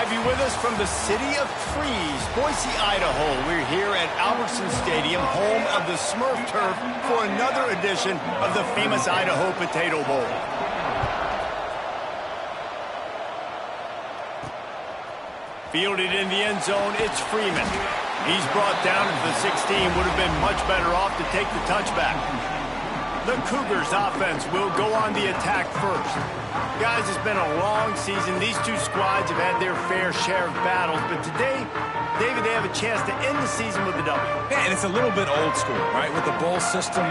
have you with us from the city of trees, Boise, Idaho. We're here at Albertson Stadium, home of the Smurf Turf, for another edition of the famous Idaho Potato Bowl. Fielded in the end zone, it's Freeman. He's brought down to the 16, would have been much better off to take the touchback. The Cougars offense will go on the attack first. Guys, it's been a long season. These two squads have had their fair share of battles, but today, David, they have a chance to end the season with a W. Yeah, and it's a little bit old school, right? With the bowl system,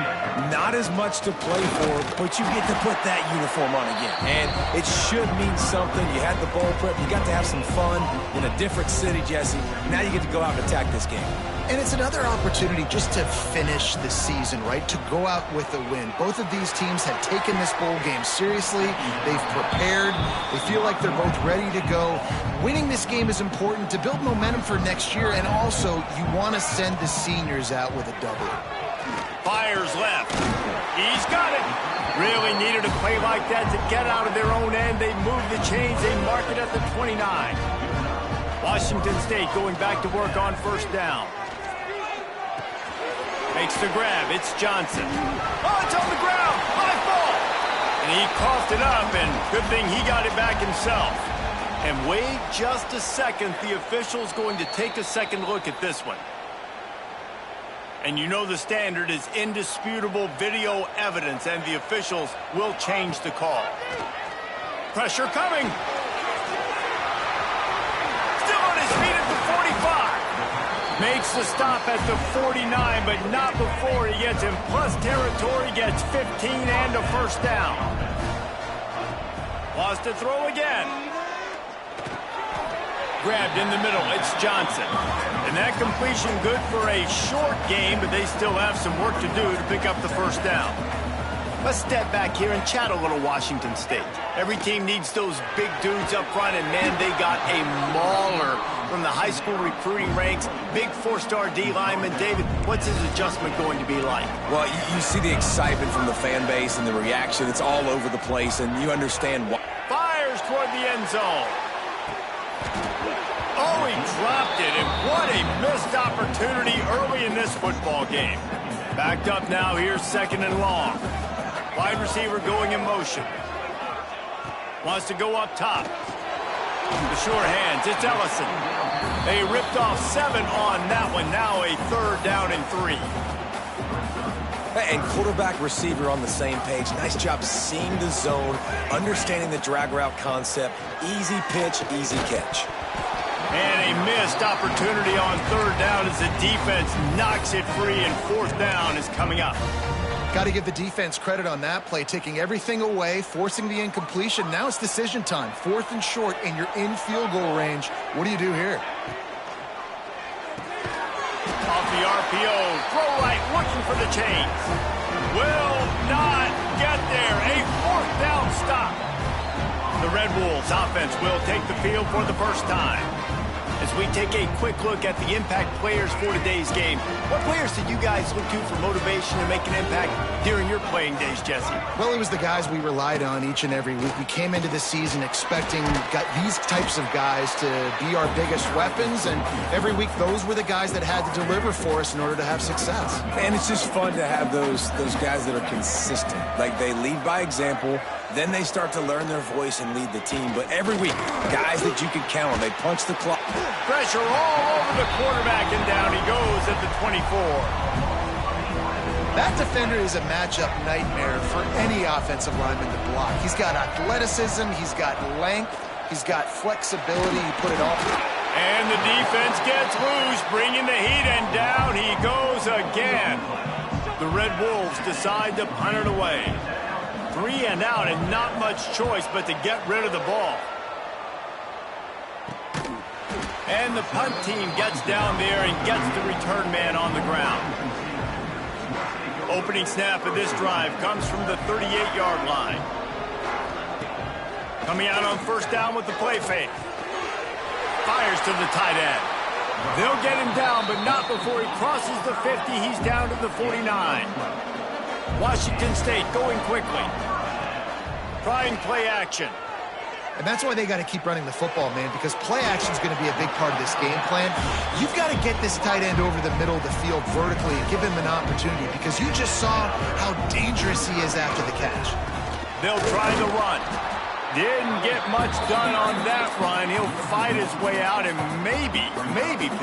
not as much to play for, but you get to put that uniform on again. And it should mean something. You had the bowl prep. You got to have some fun in a different city, Jesse. Now you get to go out and attack this game. And it's another opportunity just to finish the season, right? To go out with a win. Both of these teams have taken this bowl game seriously. They've prepared. They feel like they're both ready to go. Winning this game is important to build momentum for next year, and also you want to send the seniors out with a W. Fires left. He's got it. Really needed a play like that to get out of their own end. They move the chains. They mark it at the 29. Washington State going back to work on first down. Makes the grab. It's Johnson. Oh, it's on the ground. High ball. And he coughed it up, and good thing he got it back himself. And wait just a second. The official's going to take a second look at this one. And you know the standard is indisputable video evidence, and the officials will change the call. Pressure coming. Still on his feet at the 45. Makes the stop at the 49, but not before he gets in plus territory, gets 15 and a first down. Wants to throw again. Grabbed in the middle, it's Johnson. And that completion good for a short game, but they still have some work to do to pick up the first down. Let's step back here and chat a little Washington State. Every team needs those big dudes up front, and man, they got a mauler from the high school recruiting ranks. Big four-star D lineman. David, what's his adjustment going to be like? Well, you see the excitement from the fan base and the reaction. It's all over the place, and you understand why. Fires toward the end zone. Oh, he dropped it, and what a missed opportunity early in this football game. Backed up now, here's second and long. Wide receiver going in motion. Wants to go up top. The sure hands, it's Ellison. They ripped off 7 on that one. Now a third down and 3. And quarterback receiver on the same page. Nice job seeing the zone, understanding the drag route concept. Easy pitch, easy catch. And a missed opportunity on third down as the defense knocks it free, and fourth down is coming up. Got to give the defense credit on that play, taking everything away, forcing the incompletion. Now it's decision time. 4th and short, and you're in field goal range. What do you do here? Off the RPO, throw right, looking for the chains. Will not get there. A fourth down stop. The Red Wolves offense will take the field for the first time. As we take a quick look at the impact players for today's game, what players did you guys look to for motivation and make an impact during your playing days, Jesse? Well, it was the guys we relied on each and every week. We came into the season expecting these types of guys to be our biggest weapons, and every week those were the guys that had to deliver for us in order to have success. And it's just fun to have those guys that are consistent. Like, they lead by example, then they start to learn their voice and lead the team. But every week, guys that you can count on, they punch the clock. Pressure all over the quarterback, and down he goes at the 24. That defender is a matchup nightmare for any offensive lineman to block. He's got athleticism, he's got length, he's got flexibility, he put it all. And the defense gets loose, bringing the heat, and down he goes again. The Red Wolves decide to punt it away. 3 and out, and not much choice but to get rid of the ball. And the punt team gets down there and gets the return man on the ground. Opening snap of this drive comes from the 38-yard line. Coming out on first down with the play fake. Fires to the tight end. They'll get him down, but not before he crosses the 50. He's down to the 49. Washington State going quickly. Trying play action. And that's why they got to keep running the football, man, because play action is going to be a big part of this game plan. You've got to get this tight end over the middle of the field vertically and give him an opportunity, because you just saw how dangerous he is after the catch. They'll try the run. Didn't get much done on that run. He'll fight his way out and maybe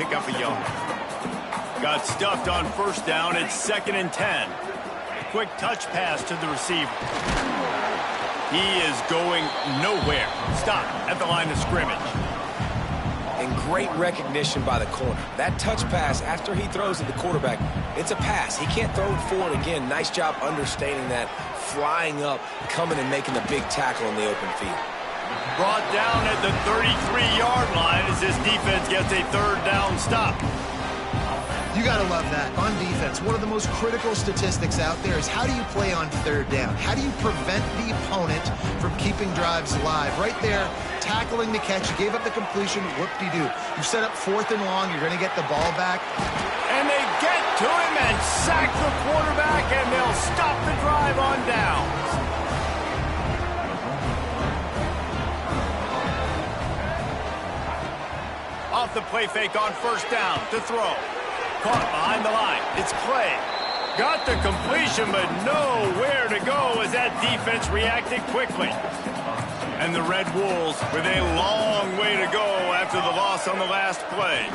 pick up a yard. Got stuffed on first down. It's 2nd and 10. Quick touch pass to the receiver. He is going nowhere. Stop at the line of scrimmage. And great recognition by the corner. That touch pass after he throws at the quarterback, it's a pass. He can't throw it forward again. Nice job understanding that, flying up, coming and making the big tackle in the open field. Brought down at the 33-yard line as this defense gets a 3rd down stop. You got to love that. On defense, one of the most critical statistics out there is how do you play on 3rd down? How do you prevent the opponent from keeping drives alive? Right there, tackling the catch, you gave up the completion, whoop-de-doo. You set up 4th and long, you're going to get the ball back. And they get to him and sack the quarterback, and they'll stop the drive on downs. Off the play fake on 1st down to throw. Caught behind the line. It's Clay. Got the completion, but nowhere to go as that defense reacted quickly. And the Red Wolves with a long way to go after the loss on the last play.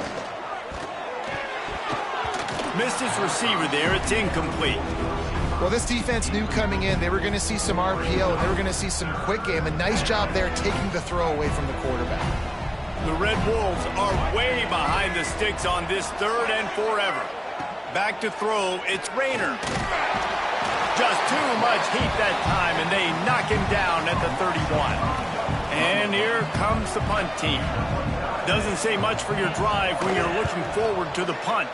Missed his receiver there. It's incomplete. Well, this defense knew coming in they were going to see some RPO, and they were going to see some quick game. A nice job there taking the throw away from the quarterback. The Red Wolves are way behind the sticks on this 3rd and forever. Back to throw, it's Rayner. Just too much heat that time, and they knock him down at the 31. And here comes the punt team. Doesn't say much for your drive when you're looking forward to the punt.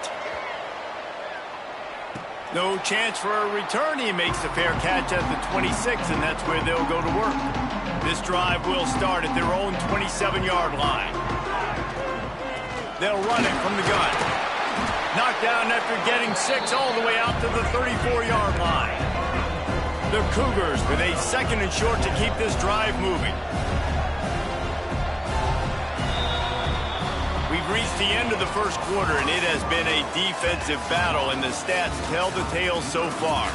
No chance for a return. He makes a fair catch at the 26, and that's where they'll go to work. This drive will start at their own 27-yard line. They'll run it from the gun. Knocked down after getting 6 all the way out to the 34-yard line. The Cougars with a 2nd and short to keep this drive moving. We've reached the end of the 1st quarter, and it has been a defensive battle, and the stats tell the tale so far.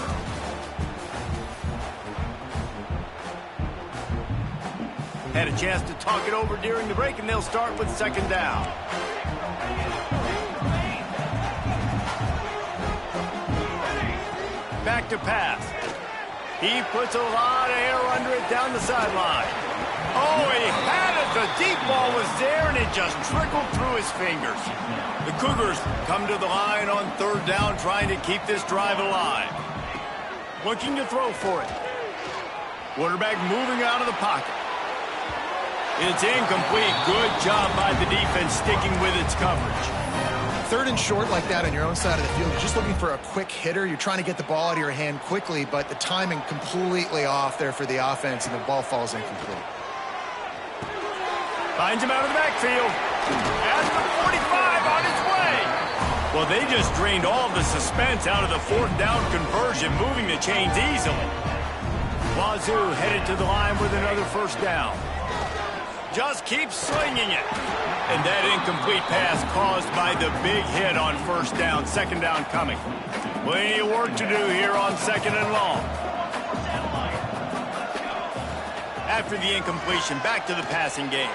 Had a chance to talk it over during the break, and they'll start with 2nd down. Back to pass. He puts a lot of air under it down the sideline. Oh, he had it. The deep ball was there, and it just trickled through his fingers. The Cougars come to the line on 3rd down, trying to keep this drive alive. Looking to throw for it. Quarterback moving out of the pocket. It's incomplete. Good job by the defense sticking with its coverage. 3rd and short like that on your own side of the field, you're just looking for a quick hitter. You're trying to get the ball out of your hand quickly, but the timing completely off there for the offense, and the ball falls incomplete. Finds him out of the backfield. At the 45 on its way. Well, they just drained all the suspense out of the 4th down conversion, moving the chains easily. Wazoo headed to the line with another 1st down. Just keeps slinging it. And that incomplete pass caused by the big hit on 1st down. 2nd down coming. Plenty of work to do here on 2nd and long. After the incompletion, back to the passing game.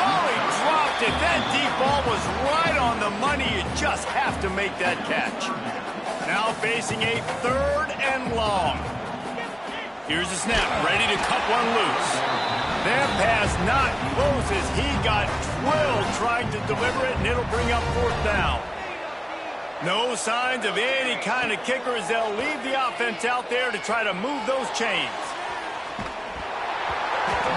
Oh, he dropped it. That deep ball was right on the money. You just have to make that catch. Now facing a 3rd and long. Here's the snap, ready to cut one loose. That pass not close as he got drilled trying to deliver it, and it'll bring up 4th down. No signs of any kind of kicker as they'll leave the offense out there to try to move those chains.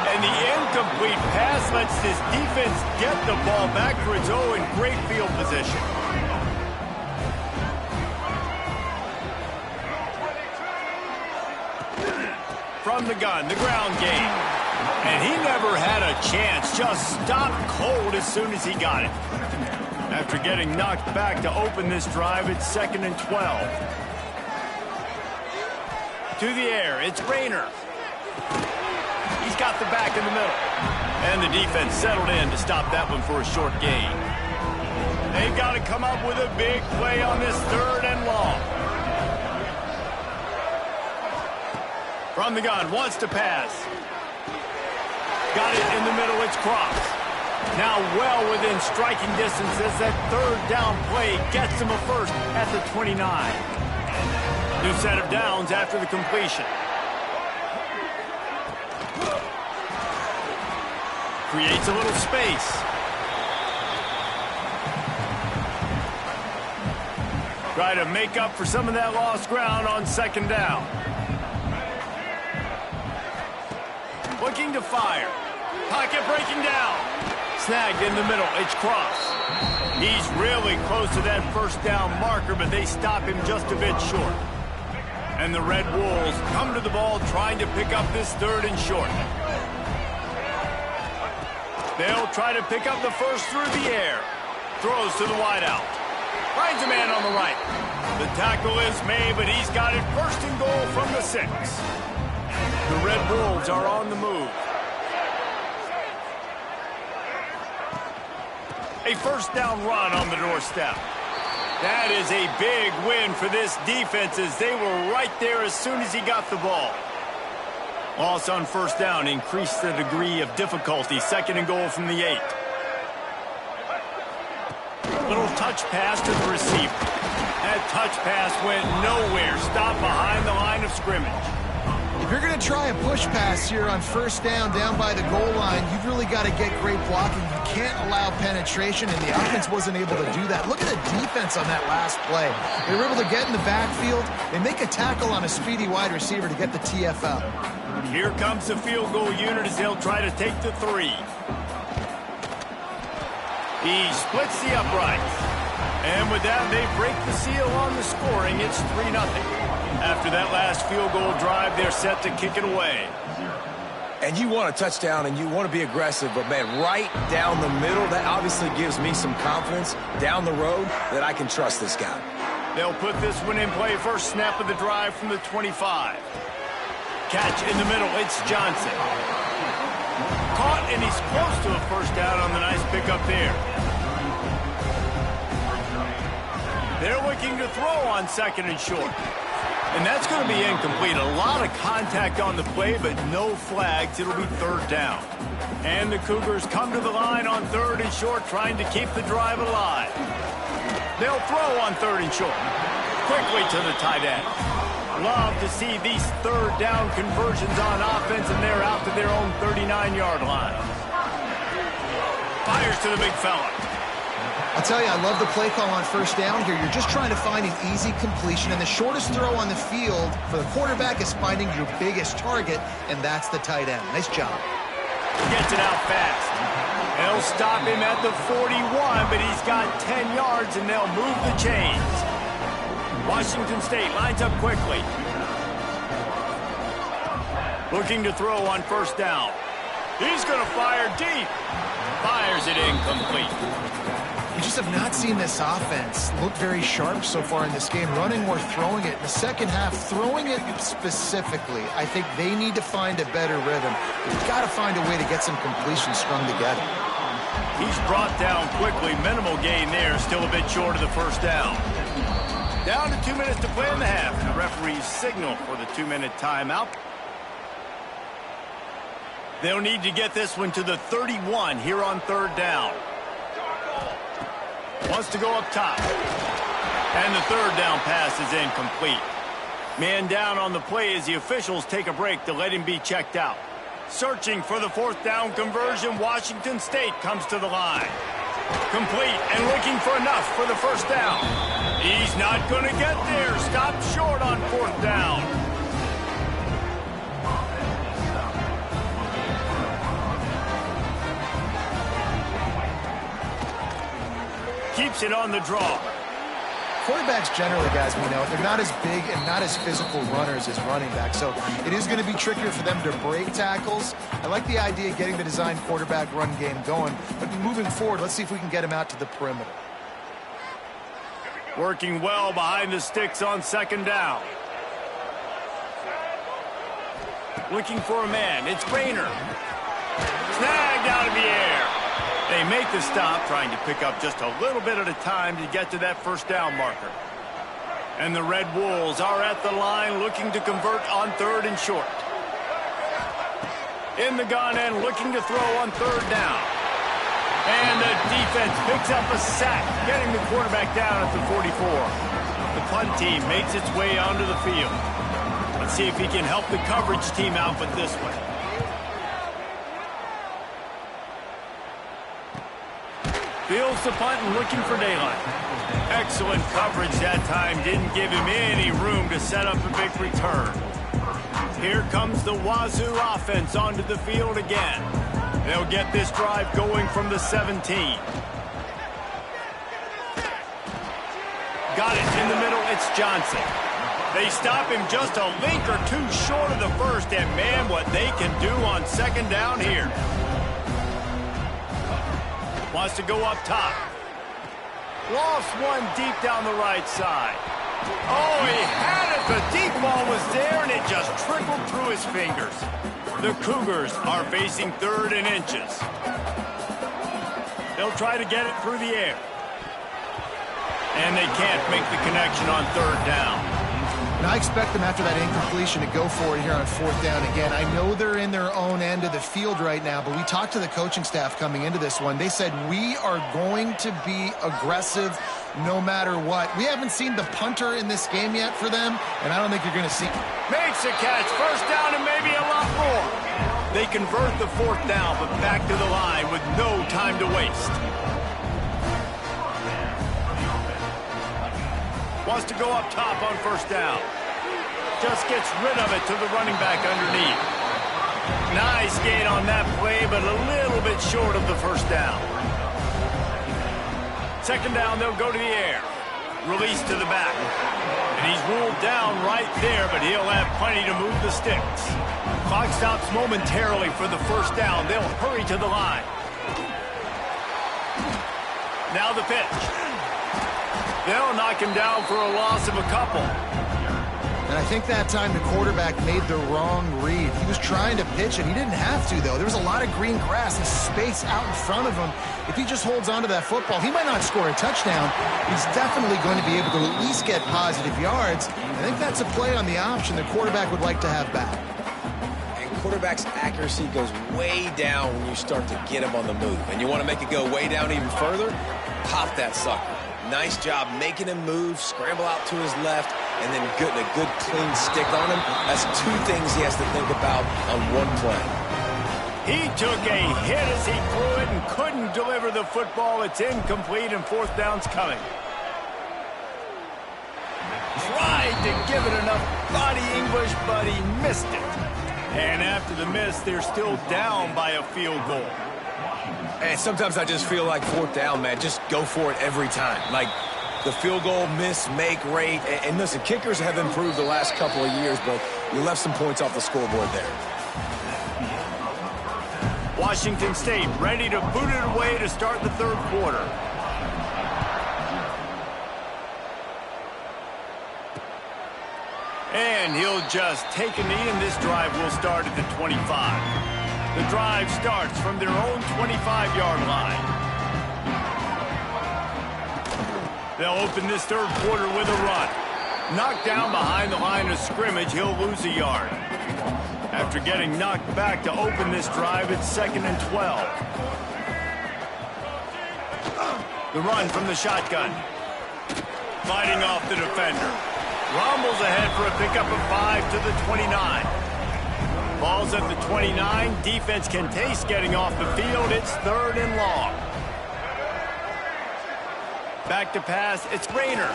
And the incomplete pass lets this defense get the ball back for its own in great field position. From the gun, the ground game. And he never had a chance, just stopped cold as soon as he got it. After getting knocked back to open this drive, it's 2nd and 12. To the air, it's Rayner. He's got the back in the middle. And the defense settled in to stop that one for a short gain. They've got to come up with a big play on this 3rd and long. From the gun, wants to pass. Got it in the middle, it's Cross. Now well within striking distance as that 3rd down play gets him a first at the 29. New set of downs after the completion. Creates a little space. Try to make up for some of that lost ground on 2nd down. Looking to fire. Pocket breaking down. Snagged in the middle. It's Cross. He's really close to that 1st down marker, but they stop him just a bit short. And the Red Wolves come to the ball trying to pick up this 3rd and short. They'll try to pick up the first through the air. Throws to the wideout. Finds a man on the right. The tackle is made, but he's got it 1st and goal from the 6. The Red Wolves are on the move. A 1st down run on the doorstep. That is a big win for this defense as they were right there as soon as he got the ball. Loss on 1st down increased the degree of difficulty. 2nd and goal from the 8. Little touch pass to the receiver. That touch pass went nowhere. Stopped behind the line of scrimmage. If you're going to try a push pass here on 1st down by the goal line, you've really got to get great blocking. You can't allow penetration, and the offense wasn't able to do that. Look at the defense on that last play. They were able to get in the backfield. They make a tackle on a speedy wide receiver to get the TFL. Here comes the field goal unit as they'll try to take the 3. He splits the uprights. And with that, they break the seal on the scoring. It's 3-0. After that last field goal drive, they're set to kick it away. And you want a touchdown and you want to be aggressive, but, man, right down the middle, that obviously gives me some confidence down the road that I can trust this guy. They'll put this one in play. First snap of the drive from the 25. Catch in the middle. It's Johnson. Caught, and he's close to a 1st down on the nice pickup there. They're looking to throw on 2nd and short. And that's going to be incomplete. A lot of contact on the play, but no flags. It'll be 3rd down. And the Cougars come to the line on 3rd and short, trying to keep the drive alive. They'll throw on 3rd and short. Quickly to the tight end. Love to see these 3rd down conversions on offense, and they're out to their own 39-yard line. Fires to the big fella. I'll tell you, I love the play call on 1st down here. You're just trying to find an easy completion, and the shortest throw on the field for the quarterback is finding your biggest target, and that's the tight end. Nice job. Gets it out fast. They'll stop him at the 41, but he's got 10 yards, and they'll move the chains. Washington State lines up quickly. Looking to throw on 1st down. He's going to fire deep. Fires it incomplete. We just have not seen this offense look very sharp so far in this game, running or throwing it. In the 2nd half, throwing it specifically, I think they need to find a better rhythm. They've got to find a way to get some completions strung together. He's brought down quickly. Minimal gain there, still a bit short of the 1st down. Down to 2 minutes to play in the half. The referees signal for the 2-minute timeout. They'll need to get this one to the 31 here on 3rd down. Wants to go up top. And the 3rd down pass is incomplete. Man down on the play as the officials take a break to let him be checked out. Searching for the 4th down conversion, Washington State comes to the line. Complete and looking for enough for the 1st down. He's not going to get there. Stopped short on 4th down. Keeps it on the draw. Quarterbacks generally, guys, we know, they're not as big and not as physical runners as running backs, so it is going to be trickier for them to break tackles. I like the idea of getting the design quarterback run game going, but moving forward, let's see if we can get him out to the perimeter. Working well behind the sticks on 2nd down. looking for a man. It's Rayner. Snagged out of the air. They make the stop, trying to pick up just a little bit at a time to get to that first down marker. And the Red Wolves are at the line looking to convert on 3rd and short. In the gun and looking to throw on 3rd down. And the defense picks up a sack, getting the quarterback down at the 44. The punt team makes its way onto the field. Let's see if he can help the coverage team out with this one. Fields the punt and looking for daylight. Excellent coverage that time. Didn't give him any room to set up a big return. Here comes the Wazoo offense onto the field again. They'll get this drive going from the 17. Got it in the middle. It's Johnson. They stop him just a link or two short of the first, and man, what they can do on 2nd down here. Wants to go up top. Lost one deep down the right side. Oh, he had it. The deep ball was there, and it just trickled through his fingers. The Cougars are facing 3rd and inches. They'll try to get it through the air. And they can't make the connection on 3rd down. And I expect them after that incompletion to go for it here on 4th down again. I know they're in their own end of the field right now, but we talked to the coaching staff coming into this one. They said, we are going to be aggressive no matter what. We haven't seen the punter in this game yet for them, and I don't think you're going to see. Makes a catch. 1st down and maybe a lot more. They convert the 4th down, but back to the line with no time to waste. Wants to go up top on 1st down. Just gets rid of it to the running back underneath. Nice gain on that play, but a little bit short of the 1st down. 2nd down, they'll go to the air. Release to the back. And he's ruled down right there, but he'll have plenty to move the sticks. Clock stops momentarily for the 1st down. They'll hurry to the line. Now the pitch. They'll knock him down for a loss of a couple. And I think that time the quarterback made the wrong read. He was trying to pitch it. He didn't have to, though. There was a lot of green grass and space out in front of him. If he just holds on to that football, he might not score a touchdown. He's definitely going to be able to at least get positive yards. I think that's a play on the option the quarterback would like to have back. And quarterback's accuracy goes way down when you start to get him on the move. And you want to make it go way down even further? Pop that sucker. Nice job making him move, scramble out to his left, and then getting a good clean stick on him. That's 2 things he has to think about on one play. He took a hit as he threw it and couldn't deliver the football. It's incomplete and 4th down's coming. Tried to give it enough body English, but he missed it. And after the miss, they're still down by a field goal. And sometimes I just feel like 4th down, man. Just go for it every time. Like the field goal miss, make rate. And listen, kickers have improved the last couple of years, but you left some points off the scoreboard there. Washington State ready to boot it away to start the 3rd quarter. And he'll just take a knee, and this drive will start at the 25. The drive starts from their own 25-yard line. They'll open this 3rd quarter with a run. Knocked down behind the line of scrimmage, he'll lose a yard. After getting knocked back to open this drive, it's 2nd and 12. The run from the shotgun. Fighting off the defender. Rumbles ahead for a pickup of 5 to the 29. Ball's at the 29. Defense can taste getting off the field. It's 3rd and long. Back to pass. It's Rayner.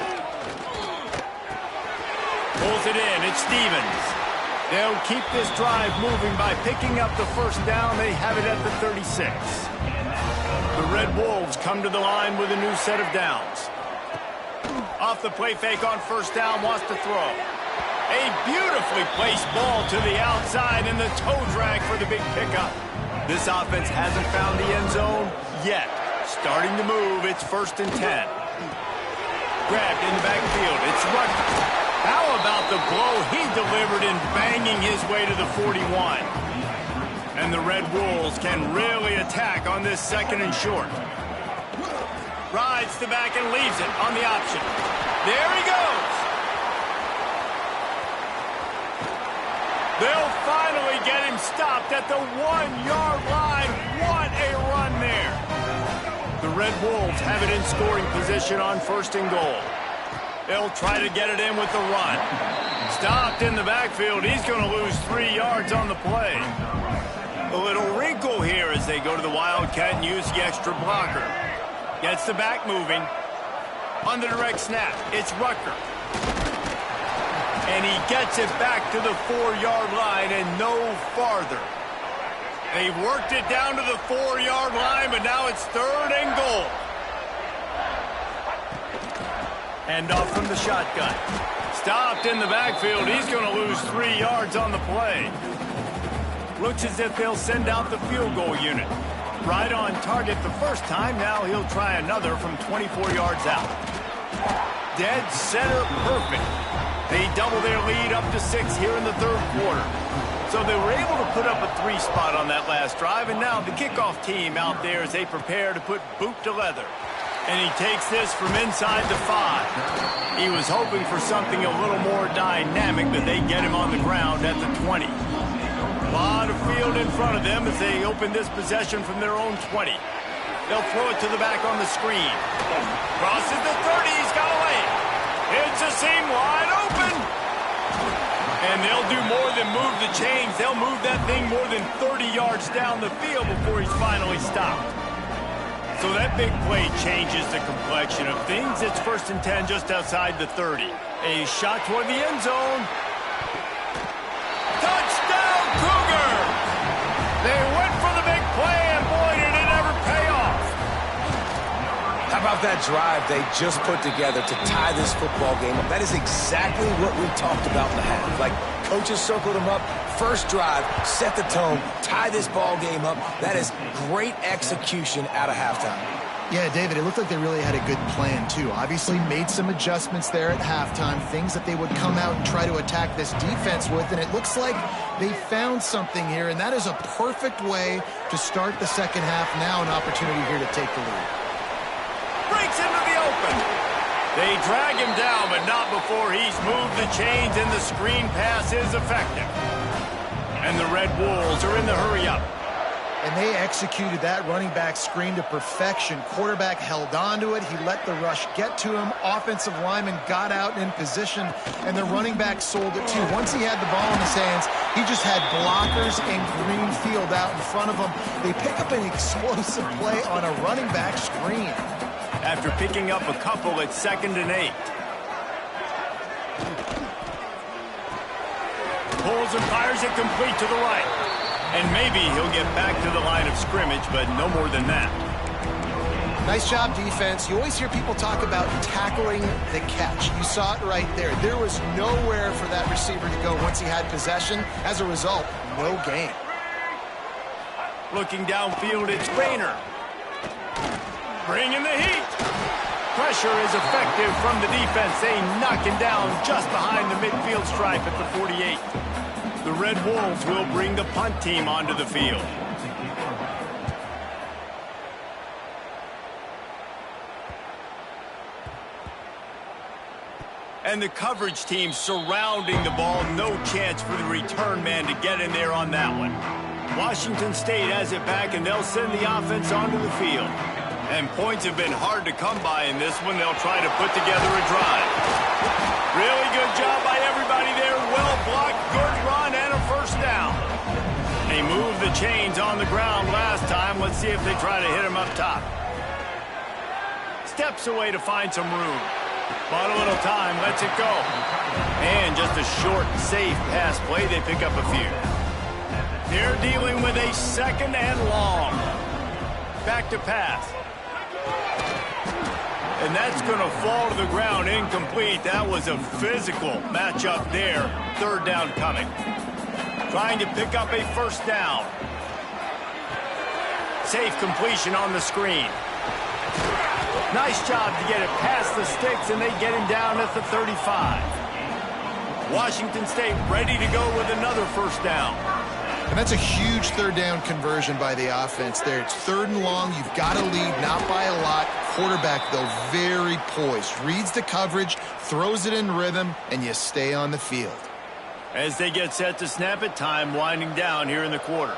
Pulls it in. It's Stevens. They'll keep this drive moving by picking up the 1st down. They have it at the 36. The Red Wolves come to the line with a new set of downs. Off the play fake on 1st down. Wants to throw. A beautifully placed ball to the outside and the toe drag for the big pickup. This offense hasn't found the end zone yet. Starting to move, it's 1st and 10. Grabbed in the backfield, it's Rutgers. How about the blow he delivered in banging his way to the 41? And the Red Wolves can really attack on this 2nd and short. Rides the back and leaves it on the option. There he goes. They'll finally get him stopped at the 1-yard line. What a run there. The Red Wolves have it in scoring position on 1st and goal. They'll try to get it in with the run. Stopped in the backfield. He's going to lose 3 yards on the play. A little wrinkle here as they go to the Wildcat and use the extra blocker. Gets the back moving. On the direct snap, it's Rucker. And he gets it back to the 4-yard line and no farther. They've worked it down to the 4-yard line, but now it's 3rd and goal. Hand off from the shotgun. Stopped in the backfield. He's going to lose 3 yards on the play. Looks as if they'll send out the field goal unit. Right on target the first time. Now he'll try another from 24 yards out. Dead center perfect. They double their lead up to 6 here in the 3rd quarter. So they were able to put up a 3 spot on that last drive, and now the kickoff team out there as they prepare to put boot to leather. And he takes this from inside the 5. He was hoping for something a little more dynamic, but they get him on the ground at the 20. A lot of field in front of them as they open this possession from their own 20. They'll throw it to the back on the screen. Crosses the 30, he's got a lane. It's a seam wide open. And they'll do more than move the chains. They'll move that thing more than 30 yards down the field before he's finally stopped. So that big play changes the complexion of things. It's 1st and 10 just outside the 30. A shot toward the end zone. Touchdown, Cougar! They went for the big play, and boy, did it ever pay off. How about that drive they just put together to tie this football game up? That is exactly what we talked about in the half. Like, coaches circled them up. First drive, set the tone, tie this ball game up. That is great execution out of halftime. Yeah, David, it looked like they really had a good plan, too. Obviously made some adjustments there at halftime, things that they would come out and try to attack this defense with, and it looks like they found something here, and that is a perfect way to start the 2nd half. Now an opportunity here to take the lead. Breaks into the open. They drag him down, but not before he's moved the chains, and the screen pass is effective. And the Red Wolves are in the hurry-up. And they executed that running back screen to perfection. Quarterback held on to it. He let the rush get to him. Offensive lineman got out in position, and the running back sold it too. Once he had the ball in his hands, he just had blockers and green field out in front of him. They pick up an explosive play on a running back screen. After picking up a couple at 2nd and 8. Pulls and fires it complete to the right. And maybe he'll get back to the line of scrimmage, but no more than that. Nice job, defense. You always hear people talk about tackling the catch. You saw it right there. There was nowhere for that receiver to go once he had possession. As a result, no gain. Looking downfield, it's Rayner. Bringing the heat. Pressure is effective from the defense. They knock him down just behind the midfield stripe at the 48. The Red Wolves will bring the punt team onto the field. And the coverage team surrounding the ball. No chance for the return man to get in there on that one. Washington State has it back, and they'll send the offense onto the field. And points have been hard to come by in this one. They'll try to put together a drive. Really good job by everybody there. Well blocked, good run, and a first down. They moved the chains on the ground last time. Let's see if they try to hit him up top. Steps away to find some room. Bought a little time, lets it go. And just a short, safe pass play. They pick up a few. They're dealing with a 2nd and long. Back to pass. And that's going to fall to the ground incomplete. That was a physical matchup there. 3rd down coming. Trying to pick up a first down. Safe completion on the screen. Nice job to get it past the sticks, and they get him down at the 35. Washington State ready to go with another first down. And that's a huge third down conversion by the offense there. It's 3rd and long. You've got to lead, not by a lot. Quarterback, though, very poised. Reads the coverage, throws it in rhythm, and you stay on the field. As they get set to snap it, time winding down here in the quarter.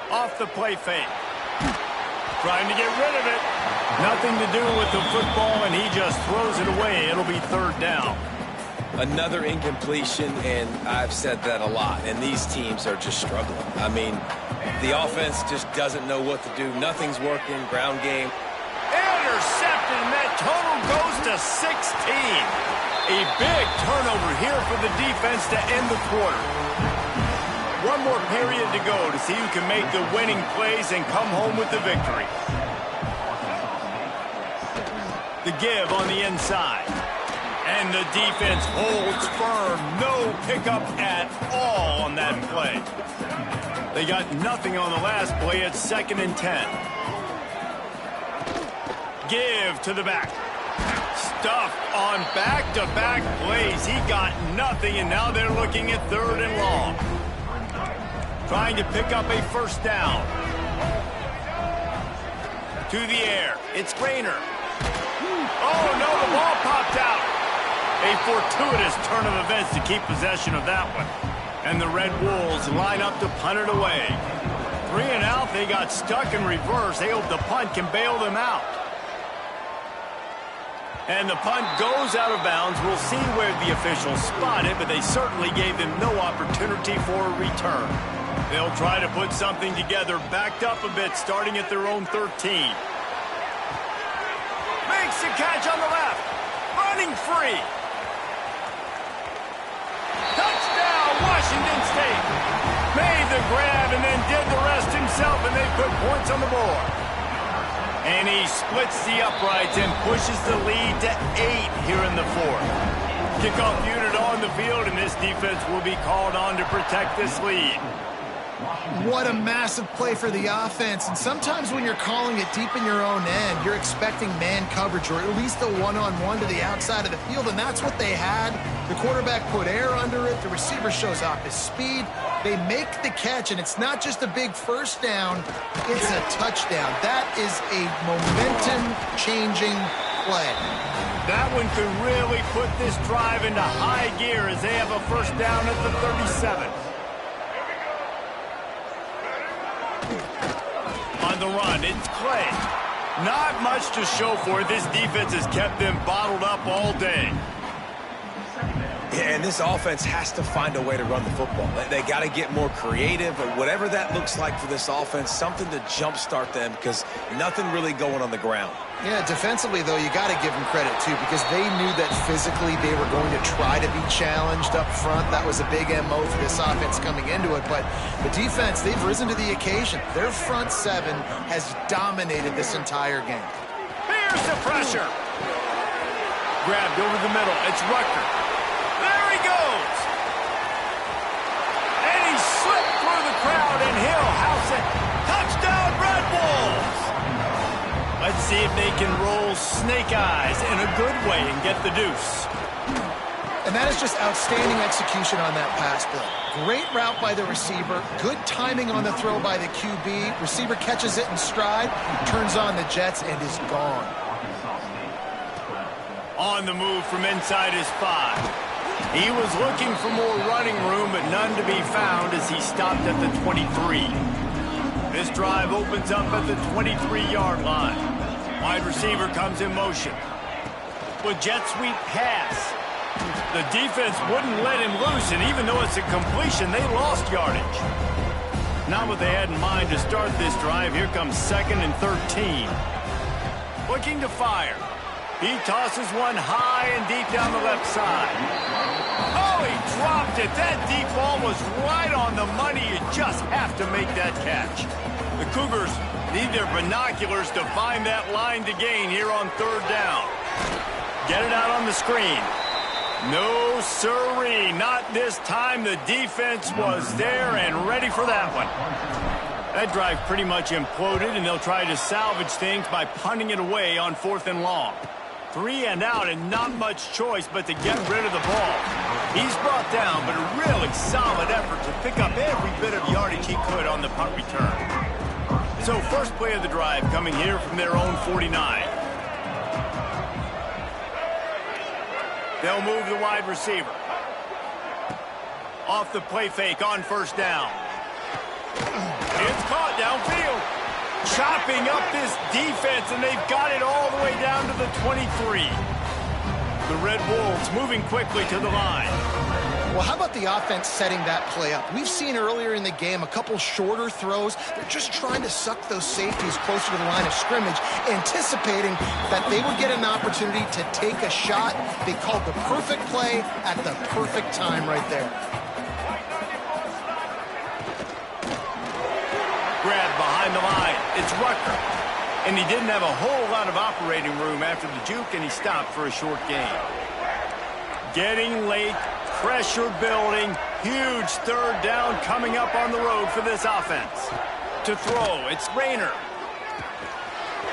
Off the play fake. Trying to get rid of it. Nothing to do with the football, and he just throws it away. It'll be 3rd down. Another incompletion, and I've said that a lot, and these teams are just struggling. I mean, the offense just doesn't know what to do. Nothing's working. Ground game. Intercepted, and that total goes to 16. A big turnover here for the defense to end the quarter. One more period to go to see who can make the winning plays and come home with the victory. The give on the inside. And the defense holds firm. No pickup at all on that play. They got nothing on the last play. It's 2nd and 10. Give to the back. Stuffed on back-to-back plays. He got nothing, and now they're looking at 3rd and long. Trying to pick up a first down. To the air. It's Grayner. Oh, no, the ball popped out. A fortuitous turn of events to keep possession of that one. And the Red Wolves line up to punt it away. 3 and out, they got stuck in reverse. They hope the punt can bail them out. And the punt goes out of bounds. We'll see where the officials spot it, but they certainly gave them no opportunity for a return. They'll try to put something together, backed up a bit, starting at their own 13. Makes the catch on the left. Running free. Touchdown, Washington State. Made the grab and then did the rest himself, and they put points on the board. And he splits the uprights and pushes the lead to 8 here in the 4th. Kickoff unit on the field, and this defense will be called on to protect this lead. What a massive play for the offense. And sometimes when you're calling it deep in your own end, you're expecting man coverage or at least a one-on-one to the outside of the field, and that's what they had. The quarterback put air under it. The receiver shows off his speed. They make the catch, and it's not just a big first down. It's a touchdown. That is a momentum-changing play. That one could really put this drive into high gear as they have a first down at the 37. On the run, it's Clay. Not much to show for it. This defense has kept them bottled up all day. Yeah, and this offense has to find a way to run the football. They got to get more creative, or whatever that looks like for this offense, something to jumpstart them, because nothing really going on the ground. Yeah, defensively, though, you got to give them credit, too, because they knew that physically they were going to try to be challenged up front. That was a big MO for this offense coming into it. But the defense, they've risen to the occasion. Their front 7 has dominated this entire game. Here's the pressure. Grabbed over the middle. It's Rucker. There he goes. And he slipped through the crowd, and he'll house it. Touchdown, Red Wolves. Let's see if they can roll snake eyes in a good way and get the deuce. And that is just outstanding execution on that pass play. Great route by the receiver. Good timing on the throw by the QB. Receiver catches it in stride, turns on the jets, and is gone. On the move from inside his 5. He was looking for more running room, but none to be found as he stopped at the 23. This drive opens up at the 23-yard line. Wide receiver comes in motion. With jet sweep pass. The defense wouldn't let him loose, and even though it's a completion, they lost yardage. Not what they had in mind to start this drive. Here comes 2nd and 13. Looking to fire. He tosses one high and deep down the left side. Oh, he dropped it. That deep ball was right on the money. You just have to make that catch. The Cougars need their binoculars to find that line to gain here on 3rd down. Get it out on the screen. No siree, not this time. The defense was there and ready for that one. That drive pretty much imploded, and they'll try to salvage things by punting it away on 4th and long. 3 and out and not much choice but to get rid of the ball. He's brought down, but a really solid effort to pick up every bit of yardage he could on the punt return. So first play of the drive coming here from their own 49. They'll move the wide receiver. Off the play fake on first down. It's caught downfield. Chopping up this defense, and they've got it all the way down to the 23. The Red Wolves moving quickly to the line. Well, how about the offense setting that play up? We've seen earlier in the game a couple shorter throws. They're just trying to suck those safeties closer to the line of scrimmage, anticipating that they would get an opportunity to take a shot. They called the perfect play at the perfect time right there. Grab behind the line. It's Rucker. And he didn't have a whole lot of operating room after the juke, and he stopped for a short gain. Getting late, pressure building, huge third down coming up on the road for this offense. To throw, it's Rayner.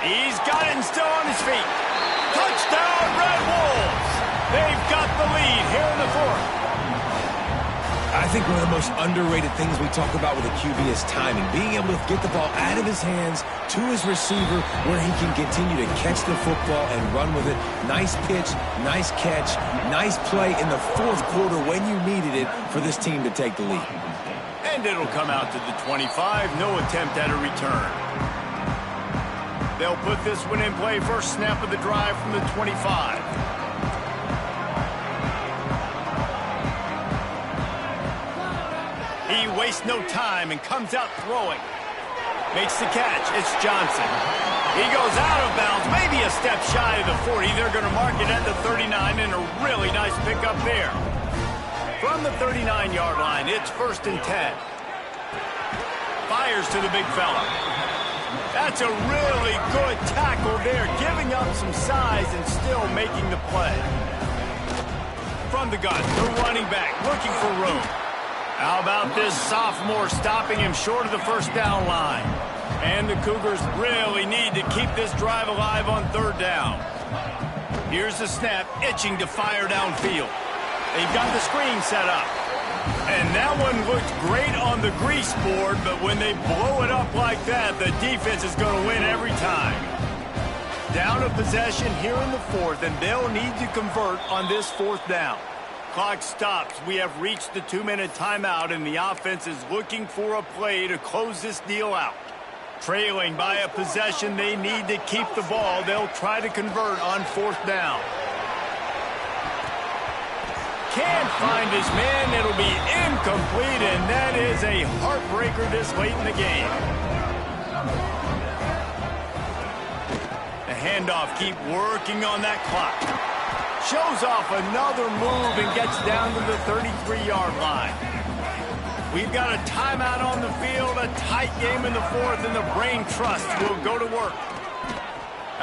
He's got it and still on his feet. Touchdown, Red Wolves! They've got the lead here in the fourth. I think one of the most underrated things we talk about with a QB is timing. Being able to get the ball out of his hands to his receiver where he can continue to catch the football and run with it. Nice pitch, nice catch, nice play in the fourth quarter when you needed it for this team to take the lead. And it'll come out to the 25. No attempt at a return. They'll put this one in play. First snap of the drive from the 25. He wastes no time and comes out throwing. Makes the catch. It's Johnson. He goes out of bounds, maybe a step shy of the 40. They're going to mark it at the 39, and a really nice pickup there. From the 39-yard line, it's 1st and 10. Fires to the big fella. That's a really good tackle there, giving up some size and still making the play. From the gun, the running back looking for room. How about this sophomore stopping him short of the first down line? And the Cougars really need to keep this drive alive on third down. Here's the snap, itching to fire downfield. They've got the screen set up. And that one looked great on the grease board, but when they blow it up like that, the defense is going to win every time. Down a possession here in the fourth, and they'll need to convert on this fourth down. Clock stops. We have reached the 2-minute timeout, and the offense is looking for a play to close this deal out. Trailing by a possession, they need to keep the ball. They'll try to convert on fourth down. Can't find his man. It'll be incomplete, and that is a heartbreaker this late in the game. The handoff, keep working on that clock. Shows off another move and gets down to the 33-yard line. We've got a timeout on the field, a tight game in the fourth, and the Brain Trust will go to work.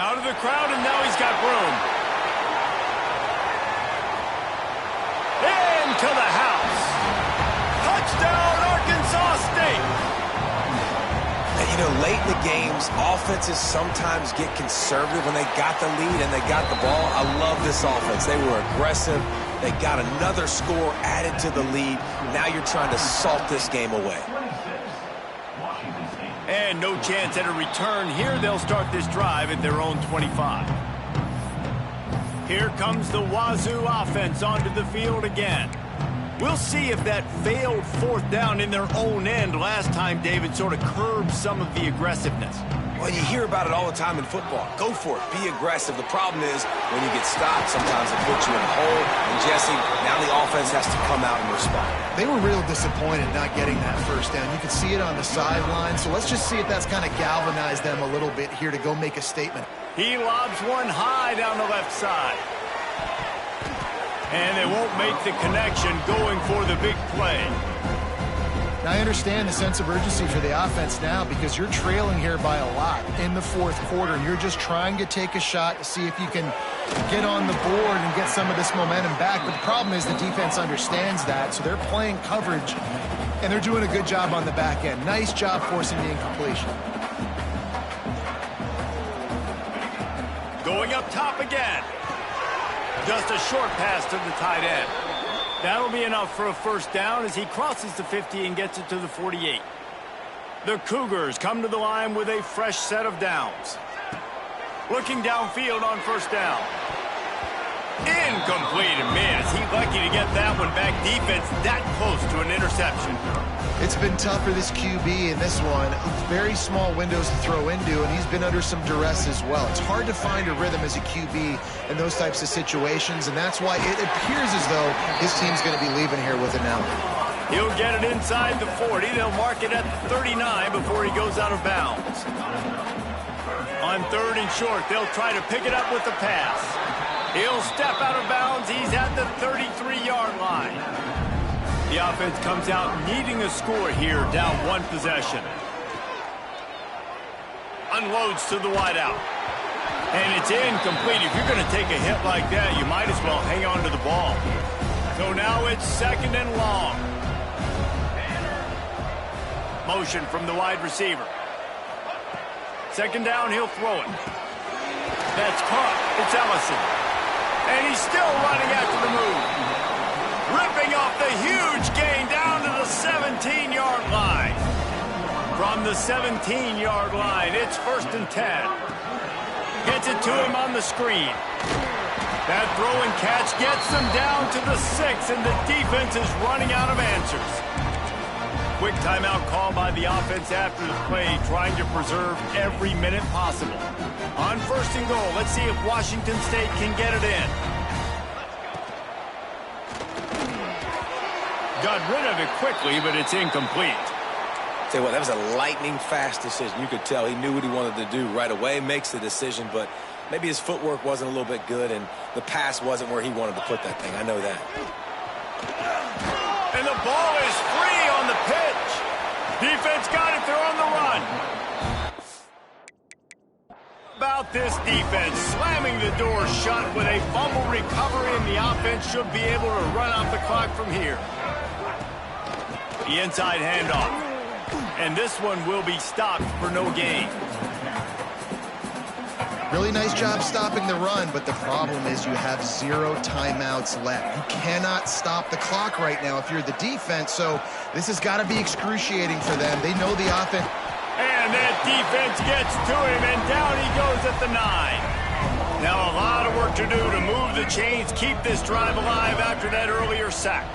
Out of the crowd, and now he's got room. Into the house. Touchdown, Arkansas State. And, you know, late in the games, offenses sometimes get conservative when they got the lead and they got the ball. I love this offense. They were aggressive. They got another score added to the lead. Now you're trying to salt this game away. And no chance at a return here. They'll start this drive at their own 25. Here comes the Wazoo offense onto the field again. We'll see if that failed fourth down in their own end last time, David, sort of curbed some of the aggressiveness. Well, you hear about it all the time in football. Go for it. Be aggressive. The problem is when you get stopped, sometimes it puts you in a hole. And, Jesse, now the offense has to come out and respond. They were real disappointed not getting that first down. You could see it on the sideline. So let's just see if that's kind of galvanized them a little bit here to go make a statement. He lobs one high down the left side. And they won't make the connection going for the big play. Now, I understand the sense of urgency for the offense now because you're trailing here by a lot in the fourth quarter, and you're just trying to take a shot to see if you can get on the board and get some of this momentum back. But the problem is the defense understands that, so they're playing coverage, and they're doing a good job on the back end. Nice job forcing the incompletion. Going up top again. Just a short pass to the tight end. That'll be enough for a first down as he crosses the 50 and gets it to the 48. The Cougars come to the line with a fresh set of downs. Looking downfield on first down. Incomplete, and man, is he lucky to get that one back. Defense that close to an interception. It's been tough for this QB in this one. Very small windows to throw into, and he's been under some duress as well. It's hard to find a rhythm as a QB in those types of situations, and that's why it appears as though his team's going to be leaving here with it now. He'll get it inside the 40. They'll mark it at the 39 before he goes out of bounds. On 3rd and short, they'll try to pick it up with the pass. He'll step out of bounds. He's at the 33-yard line. The offense comes out needing a score here, down 1 possession. Unloads to the wideout. And it's incomplete. If you're going to take a hit like that, you might as well hang on to the ball. So now it's 2nd and long. Motion from the wide receiver. 2nd down, he'll throw it. That's caught. It's Ellison. And he's still running after the move. Ripping off the huge gain down to the 17-yard line. From the 17-yard line, it's 1st and 10. Gets it to him on the screen. That throw and catch gets them down to the 6, and the defense is running out of answers. Quick timeout call by the offense after the play, trying to preserve every minute possible. On 1st and goal, let's see if Washington State can get it in. Got rid of it quickly, but it's incomplete. Tell you what, that was a lightning-fast decision. You could tell he knew what he wanted to do right away, makes the decision, but maybe his footwork wasn't a little bit good, and the pass wasn't where he wanted to put that thing. I know that. And the ball is free on the pitch. Defense got it. They're on the run. About this defense, slamming the door shut with a fumble recovery, and the offense should be able to run out the clock from here. The inside handoff. And this one will be stopped for no gain. Really nice job stopping the run, but the problem is you have 0 timeouts left. You cannot stop the clock right now if you're the defense, so this has got to be excruciating for them. They know the offense. And that defense gets to him, and down he goes at the 9. Now a lot of work to do to move the chains, keep this drive alive after that earlier sack.